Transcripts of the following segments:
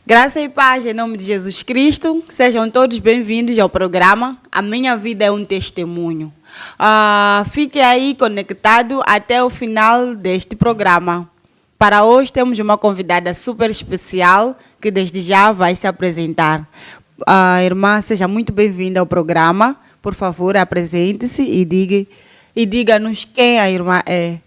Graça e paz em nome de Jesus Cristo. Sejam todos bem-vindos ao programa A Minha Vida é um Testemunho. Fique aí conectado até o final deste programa. Para hoje temos uma convidada super especial que desde já vai se apresentar. Irmã, seja muito bem-vinda ao programa. Por favor, apresente-se e diga-nos quem a irmã é.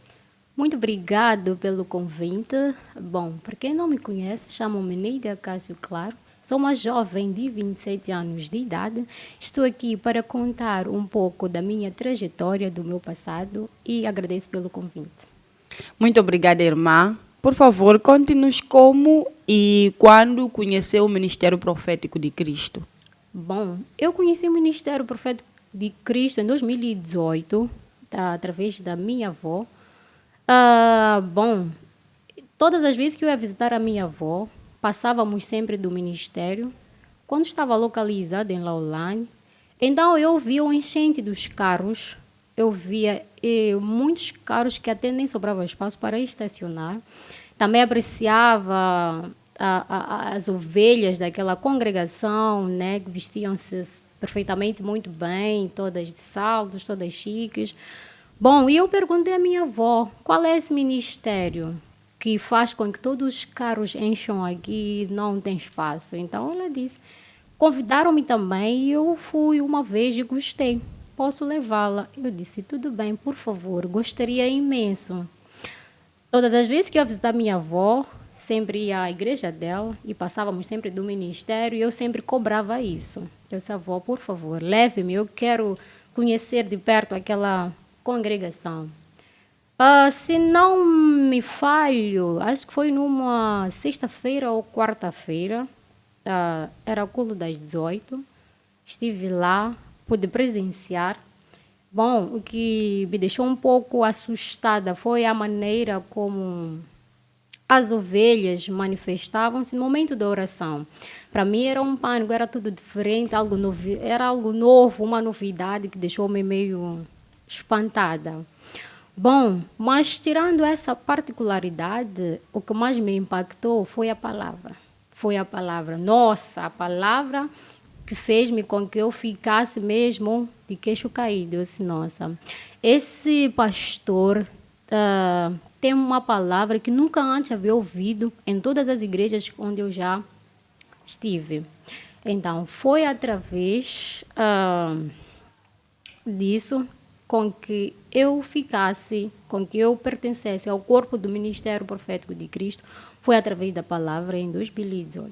Muito obrigado pelo convite. Bom, para quem não me conhece, chamo-me Neida Cássio Claro. Sou uma jovem de 27 anos de idade. Estou aqui para contar um pouco da minha trajetória, do meu passado e agradeço pelo convite. Muito obrigada, irmã. Por favor, conte-nos como e quando conheceu o Ministério Profético de Cristo. Bom, eu conheci o Ministério Profético de Cristo em 2018, através da minha avó. Bom, todas as vezes que eu ia visitar a minha avó, passávamos sempre do ministério, quando estava localizada em Laulane. Então eu via o enchente dos carros, eu via muitos carros que até nem sobrava espaço para estacionar. Também apreciava as ovelhas daquela congregação, né, que vestiam-se perfeitamente muito bem, todas de saltos, todas chiques. Bom, e eu perguntei à minha avó, qual é esse ministério que faz com que todos os carros encham aqui e não tem espaço? Então ela disse, convidaram-me também e eu fui uma vez e gostei. Posso levá-la? Eu disse, tudo bem, por favor, gostaria imenso. Todas as vezes que eu ia visitar minha avó, sempre ia à igreja dela e passávamos sempre do ministério e eu sempre cobrava isso. Eu disse, avó, por favor, leve-me, eu quero conhecer de perto aquela congregação. Se não me falho, acho que foi numa sexta-feira ou quarta-feira, era o culto das 18, estive lá, pude presenciar. Bom, o que me deixou um pouco assustada foi a maneira como as ovelhas manifestavam-se no momento da oração. Para mim era um pânico, era tudo diferente, era algo novo, uma novidade que deixou-me meio espantada. Bom, mas tirando essa particularidade, o que mais me impactou foi a palavra. Foi a palavra. Nossa, a palavra que fez-me com que eu ficasse mesmo de queixo caído. Eu disse, nossa, esse pastor tem uma palavra que nunca antes havia ouvido em todas as igrejas onde eu já estive. Então, foi através disso com que eu pertencesse ao corpo do Ministério Profético de Cristo, foi através da palavra em 2018.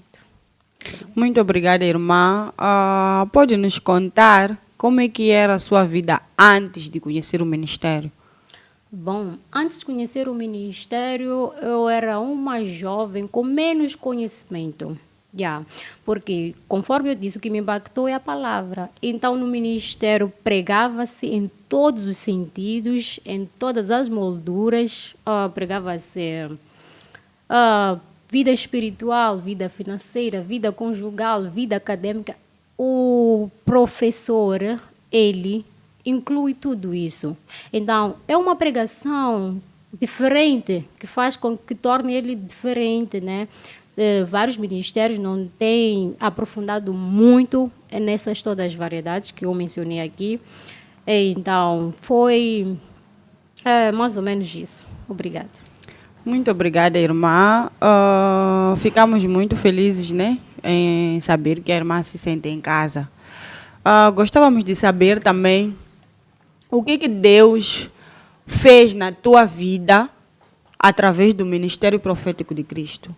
Muito obrigada, irmã. Pode nos contar como é que era a sua vida antes de conhecer o ministério? Bom, antes de conhecer o ministério, eu era uma jovem com menos conhecimento. Porque, conforme eu disse, o que me impactou é a palavra. Então, no ministério, pregava-se em todos os sentidos, em todas as molduras, pregava-se vida espiritual, vida financeira, vida conjugal, vida acadêmica. O professor, ele inclui tudo isso. Então, é uma pregação diferente, que faz com que torne ele diferente, né? Vários ministérios não têm aprofundado muito nessas todas as variedades que eu mencionei aqui. Então, foi mais ou menos isso. Obrigada. Muito obrigada, irmã. Ficamos muito felizes, né, em saber que a irmã se sente em casa. Gostávamos de saber também o que Deus fez na tua vida através do Ministério Profético de Cristo.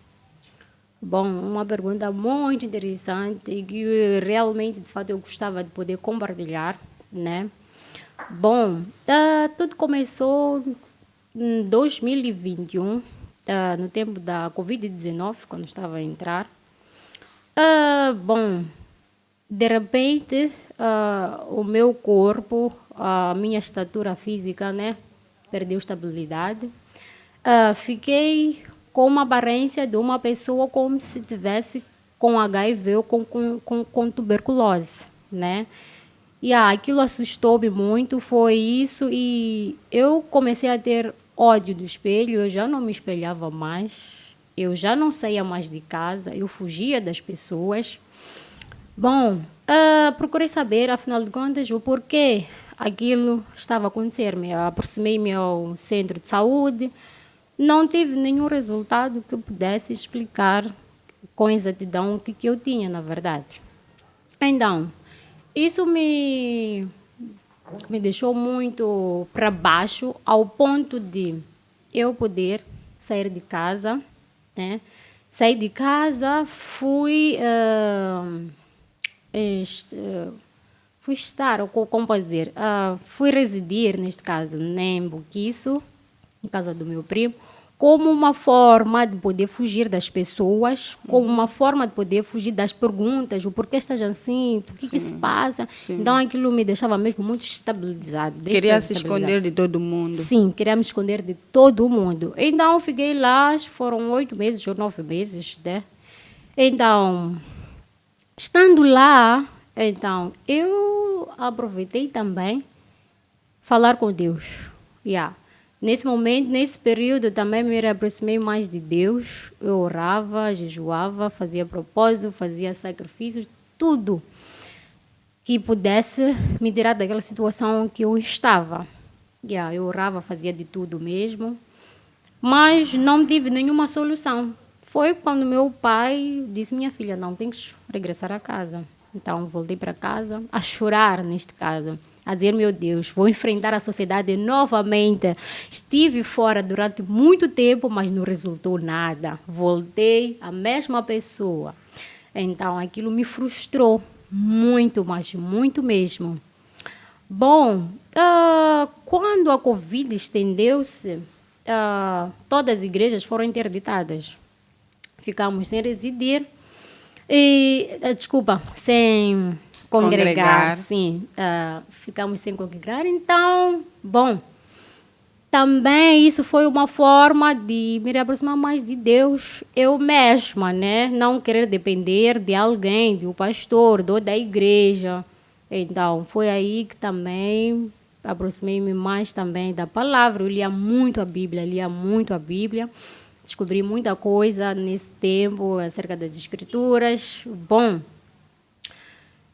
Bom, uma pergunta muito interessante e que realmente, de fato, eu gostava de poder compartilhar, né? Bom, tudo começou em 2021, no tempo da Covid-19, quando estava a entrar. Bom, de repente, o meu corpo, a minha estatura física, né, perdeu estabilidade. Fiquei com uma aparência de uma pessoa como se tivesse com HIV ou com tuberculose, né? E aquilo assustou-me muito, foi isso, e eu comecei a ter ódio do espelho, eu já não me espelhava mais. Eu já não saía mais de casa, eu fugia das pessoas. Bom, procurei saber, afinal de contas, o porquê aquilo estava a acontecer. Aproximei-me ao centro de saúde, não tive nenhum resultado que eu pudesse explicar com exatidão o que eu tinha, na verdade. Então, isso me deixou muito para baixo, ao ponto de eu poder sair de casa, né? Saí de casa, fui estar, ou como pode dizer, fui residir, neste caso, em Buquiço, em casa do meu primo, como uma forma de poder fugir das pessoas, como uma forma de poder fugir das perguntas, o porquê estás assim, por que se passa. Sim. Então aquilo me deixava mesmo muito estabilizado. Queria se esconder de todo mundo. Sim, queria me esconder de todo mundo. Então fiquei lá, foram 8 meses ou 9 meses, né? Então, estando lá, então, eu aproveitei também falar com Deus. Nesse momento, nesse período, também me aproximei mais de Deus. Eu orava, jejuava, fazia propósito, fazia sacrifícios, tudo que pudesse me tirar daquela situação que eu estava. Eu orava, fazia de tudo mesmo, mas não tive nenhuma solução. Foi quando meu pai disse: minha filha, não, tens que regressar a casa. Então, voltei para casa, a chorar neste caso, a dizer: meu Deus, vou enfrentar a sociedade novamente. Estive fora durante muito tempo, mas não resultou nada. Voltei a mesma pessoa. Então, aquilo me frustrou muito, mas muito mesmo. Bom, quando a Covid estendeu-se, todas as igrejas foram interditadas. Ficamos sem residir, sem congregar. Sim, ficamos sem congregar. Então, bom, também isso foi uma forma de me aproximar mais de Deus, eu mesma, né? Não querer depender de alguém, de um pastor, ou da igreja. Então, foi aí que também aproximei-me mais também da palavra. Eu lia muito a Bíblia. Descobri muita coisa nesse tempo acerca das Escrituras. Bom,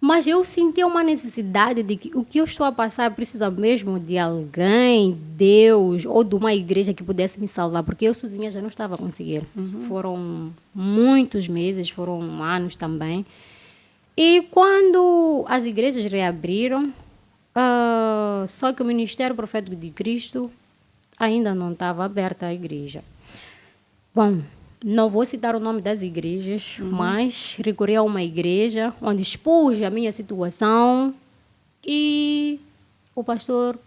mas eu senti uma necessidade de que o que eu estou a passar precisa mesmo de alguém, Deus, ou de uma igreja que pudesse me salvar, porque eu sozinha já não estava a conseguir. Foram muitos meses, foram anos também. E quando as igrejas reabriram, só que o Ministério Profético de Cristo ainda não estava aberta à igreja. Bom, não vou citar o nome das igrejas, mas recorri a uma igreja onde expus a minha situação e o pastor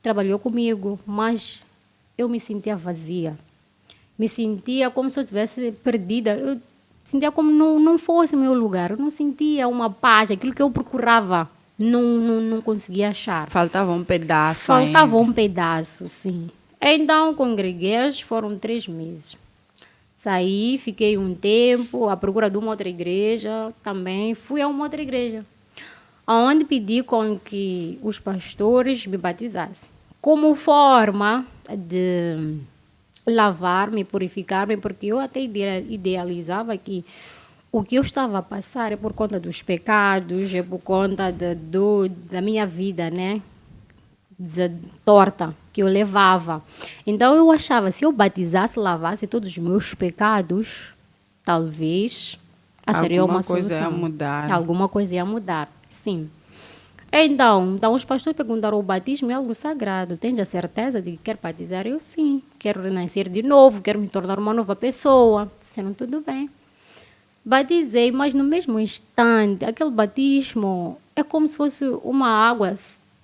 trabalhou comigo, mas eu me sentia vazia. Me sentia como se eu estivesse perdida. Eu sentia como não fosse meu lugar. Eu não sentia uma paz, aquilo que eu procurava. Não conseguia achar. Faltava um pedaço. Um pedaço, sim. Então, congreguei, foram 3 meses. Saí, fiquei um tempo à procura de uma outra igreja. Também fui a uma outra igreja, onde pedi com que os pastores me batizassem, como forma de lavar-me, purificar-me, porque eu até idealizava que o que eu estava a passar é por conta dos pecados, é por conta da minha vida, né? Torta que eu levava. Então eu achava, se eu batizasse, lavasse todos os meus pecados, talvez acharia uma solução. Alguma coisa ia mudar, sim. Então os pastores perguntaram: o batismo é algo sagrado, tens a certeza de que quer batizar? Eu sim, quero renascer de novo, quero me tornar uma nova pessoa. Disseram: tudo bem. Batizei, mas no mesmo instante, aquele batismo é como se fosse uma água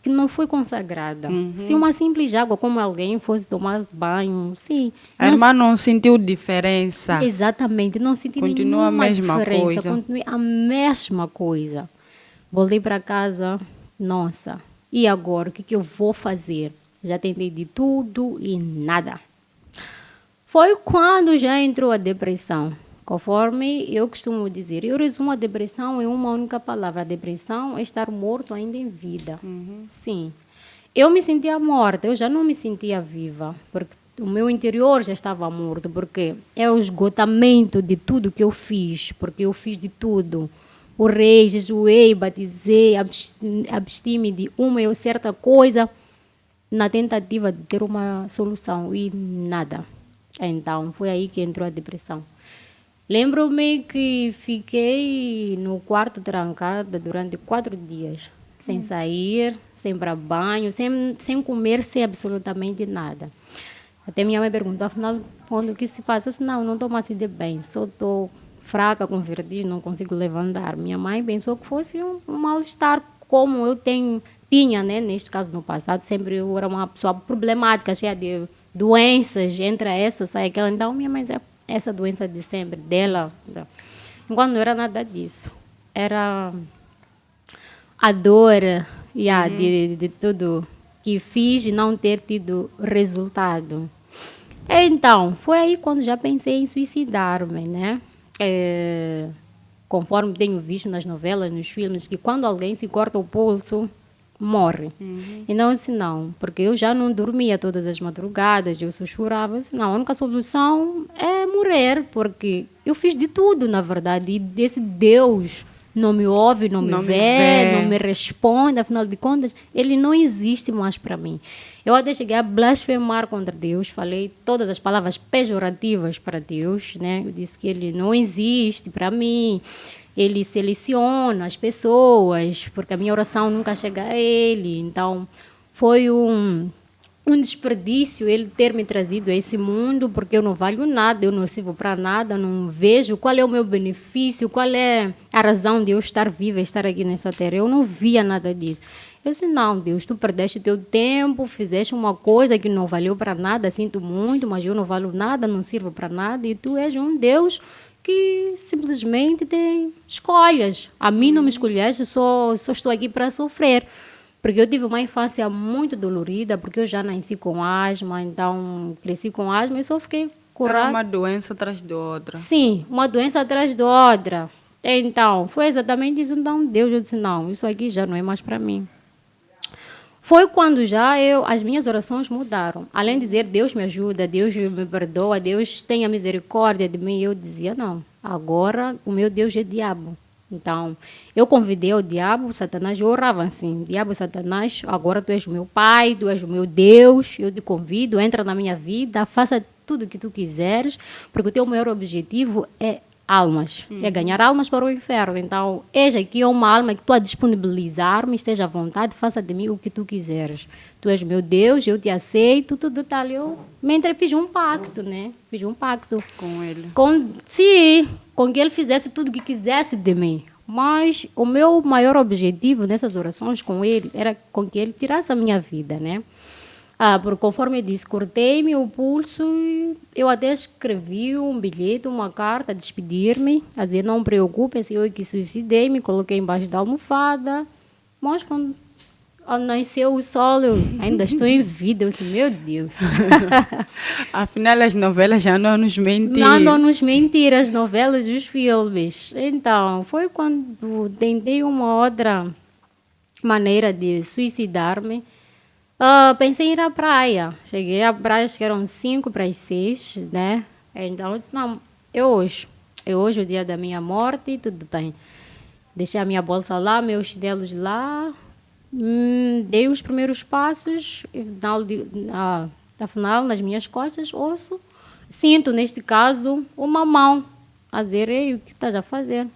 que não foi consagrada. Se uma simples água, como alguém fosse tomar banho, sim. A irmã não sentiu diferença. Exatamente, não senti Continua nenhuma a mesma diferença. coisa. Continua a mesma coisa. Voltei para casa, nossa, e agora? O que eu vou fazer? Já tentei de tudo e nada. Foi quando já entrou a depressão. Conforme eu costumo dizer, eu resumo a depressão em uma única palavra. A depressão é estar morto ainda em vida. Sim. Eu me sentia morta, eu já não me sentia viva. Porque o meu interior já estava morto, porque é o esgotamento de tudo que eu fiz, porque eu fiz de tudo. Orei, jejuei, batizei, absti-me de uma ou certa coisa na tentativa de ter uma solução e nada. Então, foi aí que entrou a depressão. Lembro-me que fiquei no quarto trancada durante 4 dias, sem sair, sem ir para banho, sem comer, sem absolutamente nada. Até minha mãe perguntou, afinal, quando que se passa? Eu disse, não estou mais de bem, só estou fraca, com vertigem, não consigo levantar. Minha mãe pensou que fosse um mal-estar, como eu tinha, né? Neste caso, no passado, sempre eu era uma pessoa problemática, cheia de doenças, entre essas, sai aquela. Então, minha mãe dizia, essa doença de sempre, dela. Enquanto não era nada disso. Era a dor de tudo que fiz e não ter tido resultado. Então, foi aí quando já pensei em suicidar-me, né? Conforme tenho visto nas novelas, nos filmes, que quando alguém se corta o pulso, morre. Então, eu disse, não, porque eu já não dormia todas as madrugadas, eu só chorava. Eu disse, não, a única solução é morrer, porque eu fiz de tudo, na verdade, e esse Deus não me ouve, não me vê, não me responde, afinal de contas, ele não existe mais para mim. Eu até cheguei a blasfemar contra Deus, falei todas as palavras pejorativas para Deus, né? Eu disse que ele não existe para mim, ele seleciona as pessoas, porque a minha oração nunca chega a ele. Então, foi um desperdício ele ter me trazido a esse mundo, porque eu não valho nada, eu não sirvo para nada, não vejo qual é o meu benefício, qual é a razão de eu estar viva, estar aqui nessa terra. Eu não via nada disso. Eu disse, não, Deus, tu perdeste teu tempo, fizeste uma coisa que não valeu para nada, sinto muito, mas eu não valho nada, não sirvo para nada, e tu és um Deus que simplesmente tem escolhas. A mim não me escolheste, só estou aqui para sofrer. Porque eu tive uma infância muito dolorida, porque eu já nasci com asma, então cresci com asma e só fiquei curada. Era uma doença atrás de outra. Sim, uma doença atrás de outra. Então, foi exatamente isso. Então, Deus, eu disse, não, isso aqui já não é mais para mim. Foi quando já as minhas orações mudaram. Além de dizer, Deus me ajuda, Deus me perdoa, Deus tenha misericórdia de mim, eu dizia, não, agora o meu Deus é diabo. Então, eu convidei o diabo, Satanás, eu orava assim, diabo, Satanás, agora tu és o meu pai, tu és o meu Deus, eu te convido, entra na minha vida, faça tudo o que tu quiseres, porque o teu maior objetivo é almas, é ganhar almas para o inferno. Então, eis aqui uma alma que tu a disponibilizar-me, esteja à vontade, faça de mim o que tu quiseres. Tu és meu Deus, eu te aceito, tudo tal. Eu fiz um pacto, né? Fiz um pacto. Com ele. Com que ele fizesse tudo o que quisesse de mim. Mas o meu maior objetivo nessas orações com ele era com que ele tirasse a minha vida, né? Porque conforme eu disse, cortei-me o pulso e eu até escrevi um bilhete, uma carta a despedir-me, a dizer, não preocupem-se, eu que suicidei, me coloquei embaixo da almofada, mas quando nasceu o sol, eu ainda estou em vida, eu disse, meu Deus. Afinal, as novelas já não nos mentir. Não andam nos mentir, as novelas e os filmes. Então, foi quando tentei uma outra maneira de suicidar-me. Pensei em ir à praia. Cheguei à praia, acho que eram 5 para as 6, né? Então, eu disse, não, é hoje o dia da minha morte, tudo bem. Deixei a minha bolsa lá, meus chinelos lá, dei os primeiros passos, afinal, nas minhas costas, sinto, neste caso, uma mão a dizer, ei, o que estás a fazer?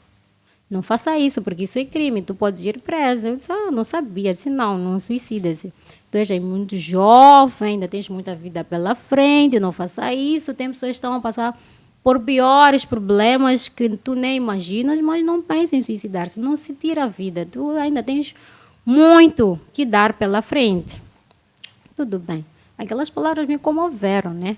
Não faça isso, porque isso é crime, tu podes ir presa. Eu disse, não sabia. Eu disse, não suicida-se. Tu és muito jovem, ainda tens muita vida pela frente, não faça isso. Tem pessoas que estão a passar por piores problemas que tu nem imaginas, mas não pense em suicidar-se, não se tira a vida. Tu ainda tens muito que dar pela frente. Tudo bem. Aquelas palavras me comoveram, né?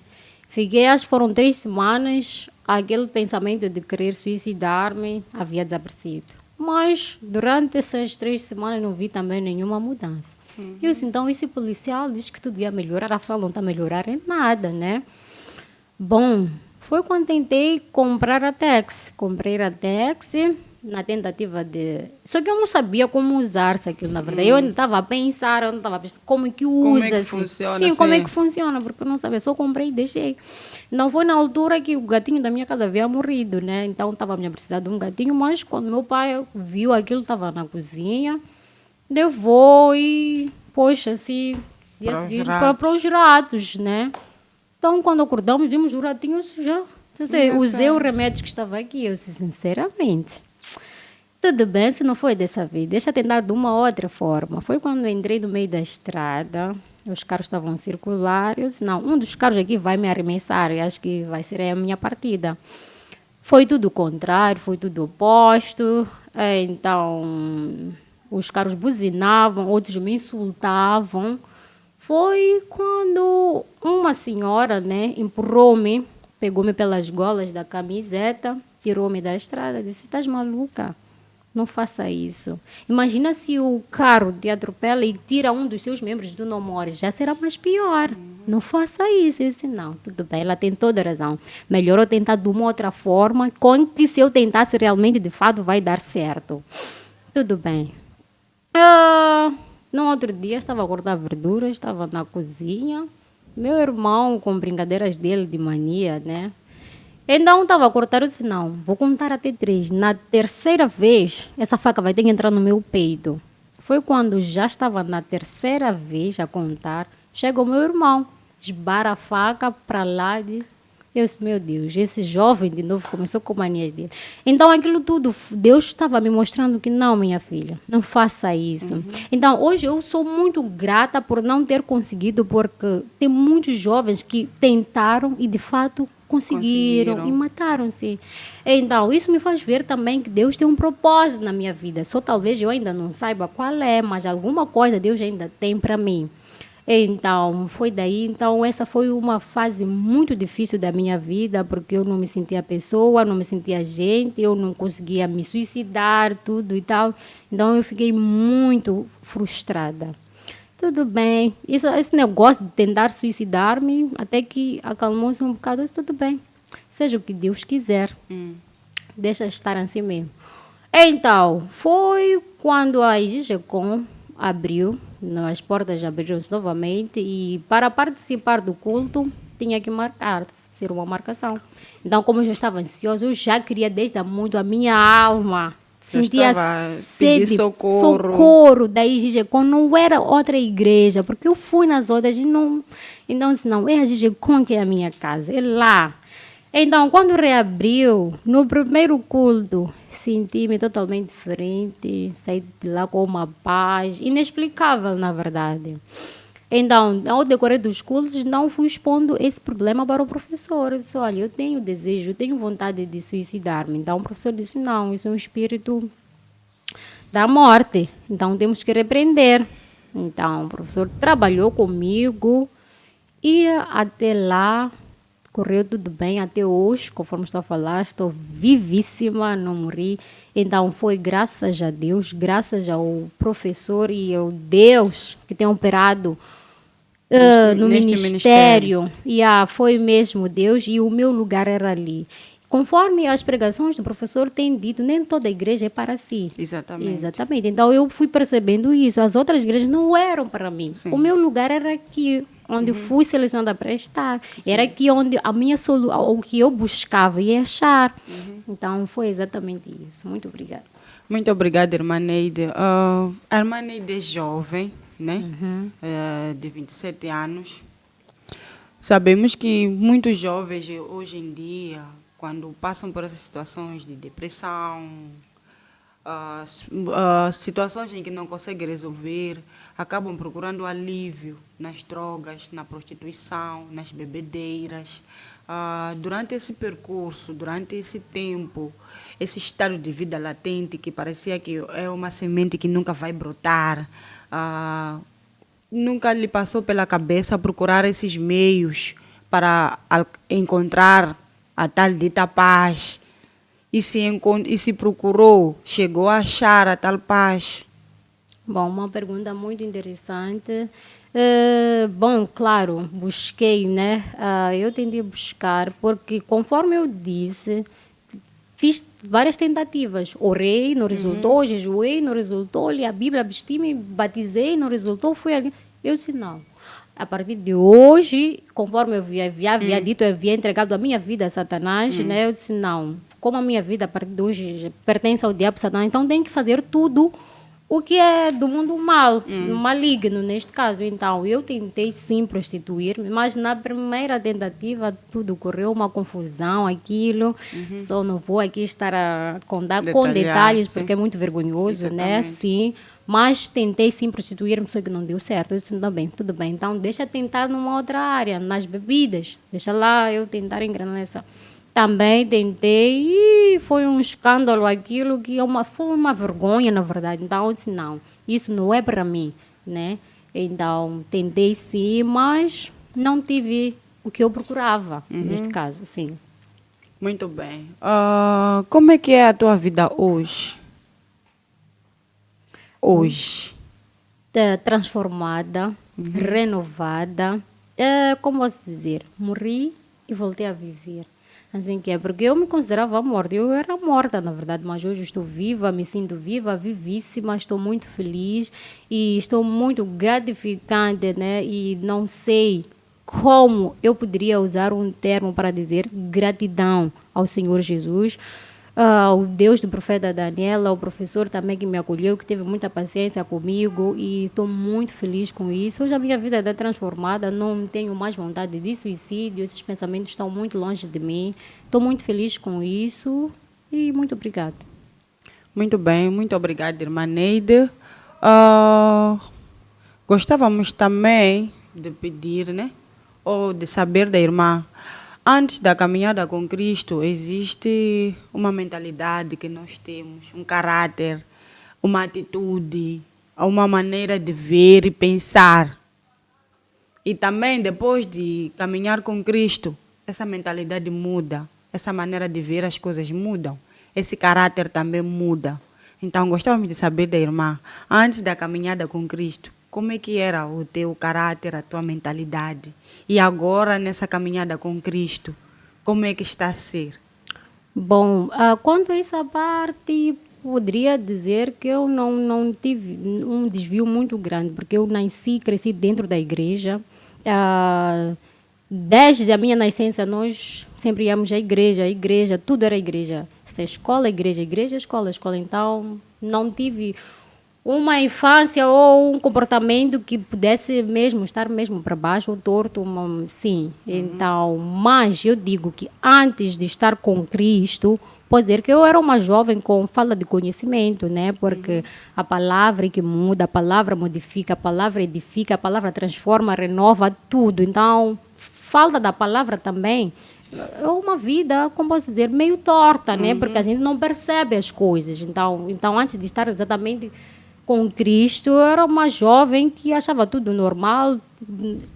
Fiquei, acho que foram 3 semanas, aquele pensamento de querer suicidar-me havia desaparecido. Mas, durante essas 3 semanas, não vi também nenhuma mudança. Eu disse, então, esse policial diz que tudo ia melhorar, afinal não está a melhorar em nada, né? Bom, foi quando tentei comprar a táxi. Comprei a táxi, na tentativa de... Só que eu não sabia como usar-se aquilo, na verdade. Eu ainda estava a pensar, eu não estava a pensar como é que Como é que usa-se. funciona, Sim, como é sim. que funciona, porque eu não sabia. Só comprei e deixei. Não foi na altura que o gatinho da minha casa havia morrido, né? Então estava a me precisar de um gatinho, mas quando meu pai viu aquilo, estava na cozinha, levou e, poxa, assim, dia Para os seguinte, ratos. para os ratos, né? Então, quando acordamos, vimos o ratinho já. Então, assim, usei o remédio que estava aqui. Eu disse, sinceramente, tudo bem se não foi dessa vez. Deixa eu tentar de uma outra forma. Foi quando eu entrei no meio da estrada, os carros estavam a circular. Eu disse, não, um dos carros aqui vai me arremessar. Eu acho que vai ser a minha partida. Foi tudo o contrário, foi tudo oposto. Então, os carros buzinavam, outros me insultavam. Foi quando uma senhora, né, empurrou-me, pegou-me pelas golas da camiseta, tirou-me da estrada, disse, estás maluca? Não faça isso. Imagina se o carro te atropela e tira um dos seus membros do Nomori, já será mais pior. Não faça isso. Eu disse, não, tudo bem, ela tem toda a razão. Melhor eu tentar de uma outra forma, com que se eu tentasse realmente, de fato, vai dar certo. Tudo bem. No outro dia, estava a cortar verduras, estava na cozinha. Meu irmão, com brincadeiras dele de mania, né? Então, estava a cortar, eu disse, não, vou contar até 3. Na terceira vez, essa faca vai ter que entrar no meu peito. Foi quando já estava na terceira vez a contar, chega o meu irmão, esbara a faca para lá de... Eu disse, meu Deus, esse jovem de novo começou com manias dele. Então, aquilo tudo, Deus estava me mostrando que não, minha filha, não faça isso. Então, hoje eu sou muito grata por não ter conseguido, porque tem muitos jovens que tentaram e, de fato, conseguiram e mataram-se. Então, isso me faz ver também que Deus tem um propósito na minha vida. Só talvez eu ainda não saiba qual é, mas alguma coisa Deus ainda tem para mim. Então, foi daí. Então, essa foi uma fase muito difícil da minha vida, porque eu não me sentia pessoa, não me sentia gente, eu não conseguia me suicidar, tudo e tal. Então, eu fiquei muito frustrada. Tudo bem. Esse negócio de tentar suicidar-me, até que acalmou-se um bocado, eu disse, tudo bem. Seja o que Deus quiser. Deixa estar assim mesmo. Então, foi quando a IGCOM abriu, as portas abriram-se novamente e para participar do culto tinha que marcar, ser uma marcação. Então, como eu já estava ansiosa, eu já queria desde há muito a minha alma. Sentia sede, socorro da IGCOM, não era outra igreja, porque eu fui nas outras e não... Então, disse, não, é a IGCOM que é a minha casa, é lá. Então, quando reabriu, no primeiro culto, senti-me totalmente diferente, saí de lá com uma paz inexplicável, na verdade. Então, ao decorrer dos cultos, não fui expondo esse problema para o professor. Eu disse, olha, eu tenho desejo, eu tenho vontade de suicidar-me. Então, o professor disse, não, isso é um espírito da morte, então temos que repreender. Então, o professor trabalhou comigo e até lá... Correu tudo bem até hoje, conforme estou a falar, estou vivíssima, não morri. Então foi graças a Deus, graças ao professor e ao Deus que tem operado no ministério. Foi mesmo Deus e o meu lugar era ali. Conforme as pregações do professor têm dito, nem toda igreja é para si. Exatamente. Então eu fui percebendo isso. As outras igrejas não eram para mim. Sim. O meu lugar era aqui, onde fui selecionada para estar. Sim. Era aqui onde a minha solução, o que eu buscava e achar. Então foi exatamente isso. Muito obrigada. Muito obrigada, irmã Neide. A irmã Neide é jovem, né? De 27 anos. Sabemos que muitos jovens hoje em dia, quando passam por essas situações de depressão, situações em que não conseguem resolver, acabam procurando alívio nas drogas, na prostituição, nas bebedeiras. Durante esse percurso, durante esse tempo, esse estado de vida latente que parecia que é uma semente que nunca vai brotar, nunca lhe passou pela cabeça procurar esses meios para encontrar a tal dita paz, e se procurou, chegou a achar a tal paz? Bom, uma pergunta muito interessante. Bom, claro, busquei, né? Eu tentei buscar, porque conforme eu disse, fiz várias tentativas. Orei, não resultou, jejuei, não resultou, li a Bíblia, absti-me, batizei, não resultou, fui ali. Eu disse, não. A partir de hoje, conforme eu havia dito, eu havia entregado a minha vida a Satanás, né? Eu disse, não. Como a minha vida, a partir de hoje, pertence ao diabo Satanás, então tem que fazer tudo o que é do mundo mal, maligno, neste caso. Então, eu tentei sim prostituir-me, mas na primeira tentativa tudo correu uma confusão, aquilo. Só não vou aqui estar a contar com detalhes, sim. porque é muito vergonhoso, né? Exatamente. Sim. Mas tentei sim prostituir-me, só que não deu certo. Eu disse, tudo bem. Então, deixa tentar numa outra área, nas bebidas. Deixa lá eu tentar engrenar nessa. Também tentei e foi um escândalo aquilo que foi uma vergonha, na verdade. Então, eu disse, não, isso não é para mim, né? Então, tentei sim, mas não tive o que eu procurava, neste caso, sim. Muito bem. Como é que é a tua vida hoje? Hoje. Transformada, renovada. Como posso dizer? Morri e voltei a viver. Assim que é, porque eu me considerava morta. Eu era morta, na verdade, mas hoje estou viva, me sinto viva, vivíssima, estou muito feliz e estou muito gratificante, né? E não sei como eu poderia usar um termo para dizer gratidão ao Senhor Jesus, ao Deus do profeta Daniel, ao professor também que me acolheu, que teve muita paciência comigo e estou muito feliz com isso. Hoje a minha vida está transformada, não tenho mais vontade de suicídio, esses pensamentos estão muito longe de mim. Estou muito feliz com isso e muito obrigada. Muito bem, muito obrigada, irmã Neide. Gostávamos também de pedir, né? Ou de saber da irmã. Antes da caminhada com Cristo, existe uma mentalidade que nós temos, um caráter, uma atitude, uma maneira de ver e pensar. E também, depois de caminhar com Cristo, essa mentalidade muda, essa maneira de ver as coisas mudam, esse caráter também muda. Então, gostávamos de saber da irmã, antes da caminhada com Cristo, como é que era o teu caráter, a tua mentalidade? E agora, nessa caminhada com Cristo, como é que está a ser? Bom, quanto a essa parte, poderia dizer que eu não tive um desvio muito grande, porque eu nasci e cresci dentro da igreja. Desde a minha nascença, nós sempre íamos à igreja, tudo era igreja. Se é escola, igreja, escola. Então, não tive uma infância ou um comportamento que pudesse mesmo estar mesmo para baixo ou torto, sim. Então, mas eu digo que antes de estar com Cristo, posso dizer que eu era uma jovem com falta de conhecimento, né? Porque a palavra que muda, a palavra modifica, a palavra edifica, a palavra transforma, renova tudo. Então, falta da palavra também é uma vida, como posso dizer, meio torta, né? Porque a gente não percebe as coisas. Então antes de estar exatamente com Cristo, eu era uma jovem que achava tudo normal,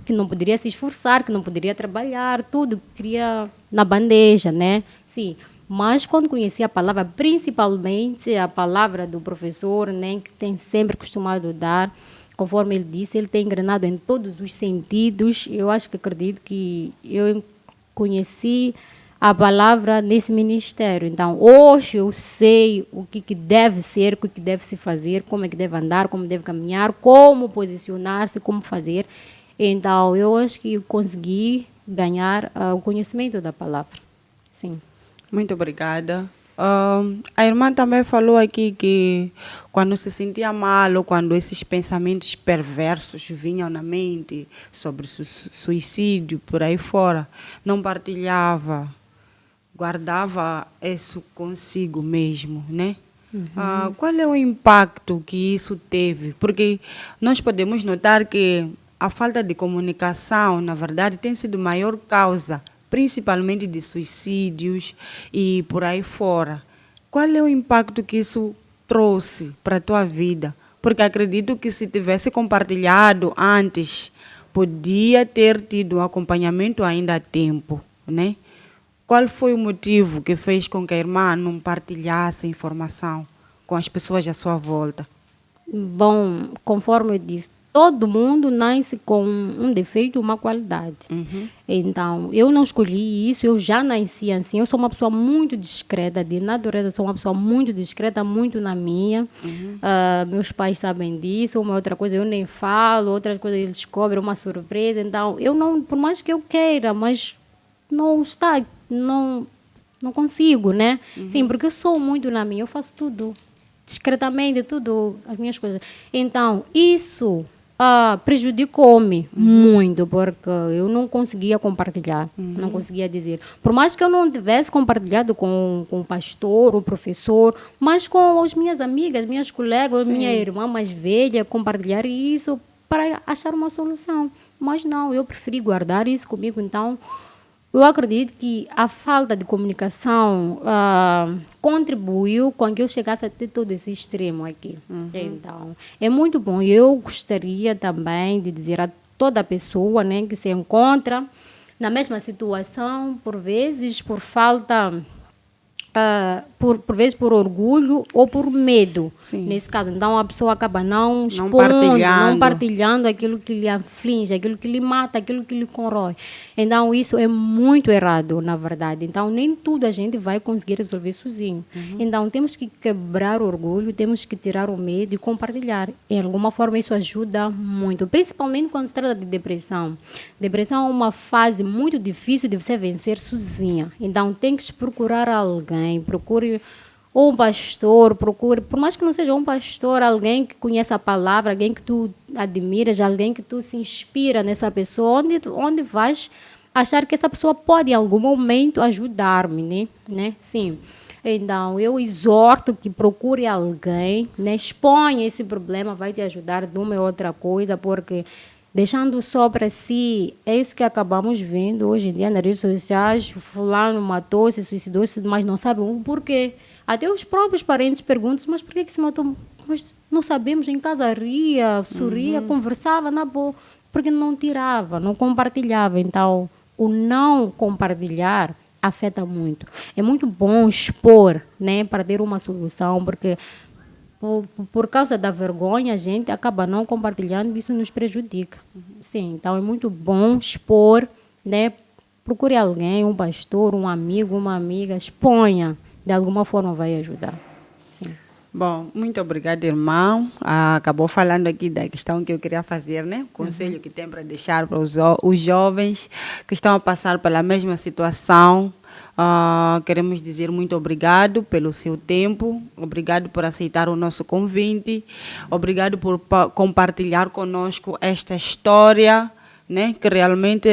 que não poderia se esforçar, que não poderia trabalhar, tudo queria na bandeja, né? Sim, mas quando conheci a palavra, principalmente a palavra do professor, né, que tem sempre costumado dar, conforme ele disse, ele tem engrenado em todos os sentidos. Eu acredito que eu conheci a palavra nesse ministério. Então, hoje eu sei o que deve ser, o que deve se fazer, como é que deve andar, como deve caminhar, como posicionar-se, como fazer. Então, eu acho que consegui ganhar o conhecimento da palavra. Sim. Muito obrigada. A irmã também falou aqui que quando se sentia mal ou quando esses pensamentos perversos vinham na mente sobre suicídio, por aí fora, não partilhava, guardava isso consigo mesmo, né? Qual é o impacto que isso teve? Porque nós podemos notar que a falta de comunicação, na verdade, tem sido a maior causa, principalmente de suicídios e por aí fora. Qual é o impacto que isso trouxe para a tua vida? Porque acredito que se tivesse compartilhado antes, podia ter tido um acompanhamento ainda a tempo, né? Qual foi o motivo que fez com que a irmã não partilhasse informação com as pessoas à sua volta? Bom, conforme eu disse, todo mundo nasce com um defeito, uma qualidade. Então, eu não escolhi isso, eu já nasci assim. Eu sou uma pessoa muito discreta, de natureza, sou uma pessoa muito discreta, muito na minha. Meus pais sabem disso. Uma outra coisa eu nem falo, outra coisa eles descobrem, uma surpresa. Então, eu não, por mais que eu queira, mas não está, não consigo, né? Sim, porque eu sou muito na minha, eu faço tudo discretamente, tudo, as minhas coisas. Então, isso prejudicou-me muito, porque eu não conseguia compartilhar, não conseguia dizer. Por mais que eu não tivesse compartilhado com o pastor, o professor, mas com as minhas amigas, minhas colegas, minha irmã mais velha, compartilhar isso para achar uma solução. Mas não, eu preferi guardar isso comigo, então... Eu acredito que a falta de comunicação contribuiu com que eu chegasse até todo esse extremo aqui. Então, é muito bom. Eu gostaria também de dizer a toda pessoa, né, que se encontra na mesma situação, por vezes por falta... por vezes por orgulho ou por medo, nesse caso. Então, a pessoa acaba não expondo, não partilhando aquilo que lhe aflige, aquilo que lhe mata, aquilo que lhe corrói. Então, isso é muito errado, na verdade. Então, nem tudo a gente vai conseguir resolver sozinho. Então, temos que quebrar o orgulho, temos que tirar o medo e compartilhar. Em alguma forma, isso ajuda muito, principalmente quando se trata de depressão. Depressão é uma fase muito difícil de você vencer sozinha. Então, tem que procurar alguém. Procure um pastor, procure, por mais que não seja um pastor, alguém que conheça a palavra, alguém que tu admiras, alguém que tu se inspira nessa pessoa, onde vais achar que essa pessoa pode em algum momento ajudar-me, né? Sim. Então, eu exorto que procure alguém, né? Exponha esse problema, vai te ajudar de uma ou outra coisa, porque deixando só para si, é isso que acabamos vendo hoje em dia nas redes sociais. Fulano matou-se, suicidou-se, mas não sabem o porquê. Até os próprios parentes perguntam, mas por que se matou? Mas não sabemos, em casa ria, sorria, conversava na boa, porque não tirava, não compartilhava. Então, o não compartilhar afeta muito. É muito bom expor, né, para ter uma solução, porque... Por causa da vergonha, a gente acaba não compartilhando, isso nos prejudica. Sim, então é muito bom expor, né? Procure alguém, um pastor, um amigo, uma amiga, exponha, de alguma forma vai ajudar. Sim. Bom, muito obrigada, irmão. Acabou falando aqui da questão que eu queria fazer, né? O conselho que tem para deixar para os jovens que estão a passar pela mesma situação. Queremos dizer muito obrigado pelo seu tempo, obrigado por aceitar o nosso convite, obrigado por compartilhar conosco esta história, né, que realmente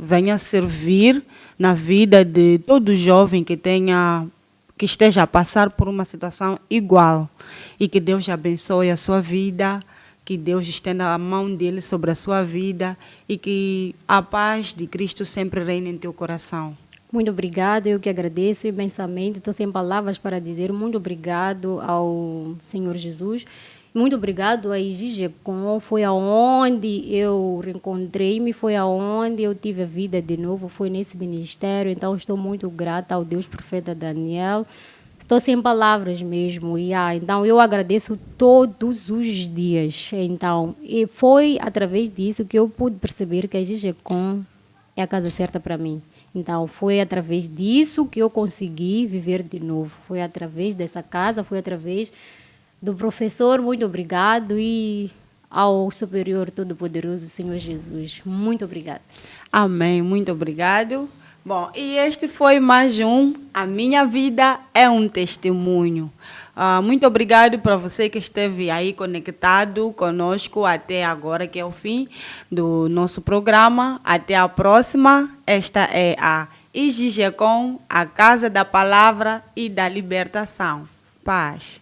venha a servir na vida de todo jovem que esteja a passar por uma situação igual, e que Deus abençoe a sua vida, que Deus estenda a mão dele sobre a sua vida e que a paz de Cristo sempre reine em teu coração. Muito obrigada, eu que agradeço imensamente, estou sem palavras para dizer muito obrigado ao Senhor Jesus, muito obrigado a IGGCOM, foi aonde eu reencontrei-me, foi aonde eu tive a vida de novo, foi nesse ministério, então estou muito grata ao Deus Profeta Daniel, estou sem palavras mesmo, então eu agradeço todos os dias, então, e foi através disso que eu pude perceber que a IGGCOM é a casa certa para mim. Então, foi através disso que eu consegui viver de novo. Foi através dessa casa, foi através do professor. Muito obrigado. E ao Superior Todo-Poderoso, Senhor Jesus. Muito obrigada. Amém. Muito obrigado. Bom, e este foi mais um A Minha Vida é um Testemunho. Muito obrigado para você que esteve aí conectado conosco até agora, que é o fim do nosso programa. Até a próxima. Esta é a IGGCOM, a Casa da Palavra e da Libertação. Paz.